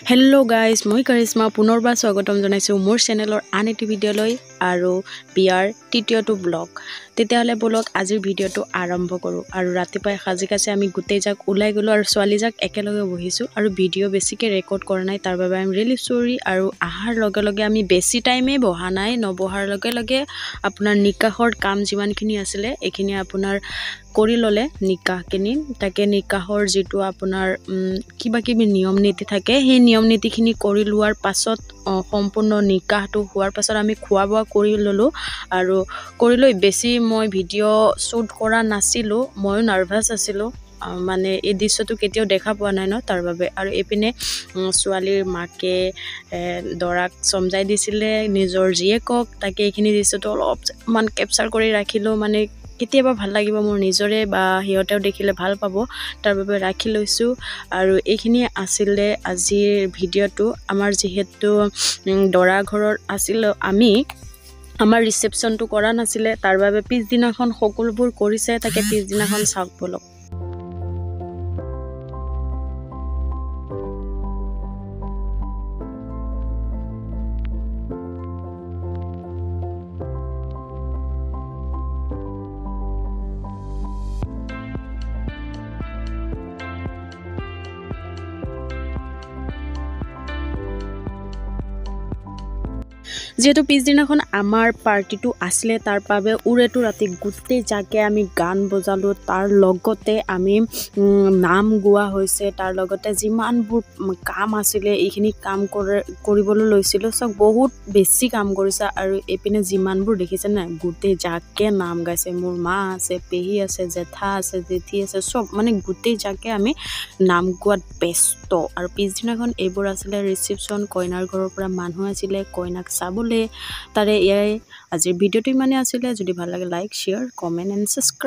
Hello guys, moi Karisma punorba swagotam janaisu mor channelor an eti video loi aru biar titiyo to vlog tetihale bolok ajir video to arambho koru aru ratipai khaji kache ami gutei jak ulai golo aru swali jak ekeloge bohisu aru video besike record kora nai tar babe I am really sorry aru ahar loge loge ami besi time e boha nai no bohar loge loge apunar nikahor kam jiman khini asile ekhini apunar কৰি ললে নিকাহ কিনি তাকে নিকাহৰ যেটো আপোনাৰ কিবা কিবি নিয়ম নীতি থাকে সেই নিয়ম নীতিখিনি কৰি লোৱাৰ পাছত সম্পূৰ্ণ নিকাহটো হোৱাৰ পাছত আমি খোৱা বোৱা কৰি ললো আৰু কৰি লৈ বেছি মই ভিডিও শুট কৰা নাছিলো মই নাৰ্ভাস আছিলো মানে এই দৃশ্যটো কেতিয়াও দেখা পোৱা নাই ন তাৰ বাবে আৰু এপিনে সোৱালীৰ মাকে দৰাক সমজাই দিছিলে নিজৰ জীয়েকক তাকে এইখিনি দৃশ্যটো অলপ মান ক্যাপচাৰ কৰি ৰাখিলো মানে কেতিয়াবা ভাল লাগিব মোৰ নিজৰে বা হিয়তেও দেখিলে ভাল পাব তাৰ বাবে ৰাখি লৈছো আৰু এইখিনি আছিল আজিৰ ভিডিওটো আমাৰ যেহেতু দৰা ঘৰৰ আছিল আমি আমাৰ ৰিসেপশনটো কৰা নাছিলে তাৰ বাবে পিছ দিনাখন সকলোবোৰ কৰিছে তাকে পিছ দিনাখন চাওক বলক যেহেতু পিছ দিনাখন আমাৰ পাৰ্টিটো আসলে তাৰ বাবে উৰেটো ৰাতি গুটে জাকে আমি গান বজালো তাৰ লগতে আমি নাম গোৱা হৈছে তাৰ লগতে যিমানবোৰ কাম আছিল এইখিনি কাম কৰিবলৈ লৈছিল সব বহুত বেছি কাম কৰিছে আৰু এপিনে যিমানবোৰ দেখিছে না গুটে জাকে নাম গাইছে মোৰ মা আছে পেহি আছে জেঠা আছে জেঠি আছে সব মানে গুটে জাকে আমি নাম গোৱাত ব্যস্ত আৰু পিছ দিনাখন এইবোৰ আছিল ৰিসেপশন কইনাৰ ঘৰৰ পৰা মানুহ আছিল কইনাক চাবলে তাৰে আজিৰ ভিডিওটো মানে আছিল যদি ভাল লাগে like share comment and subscribe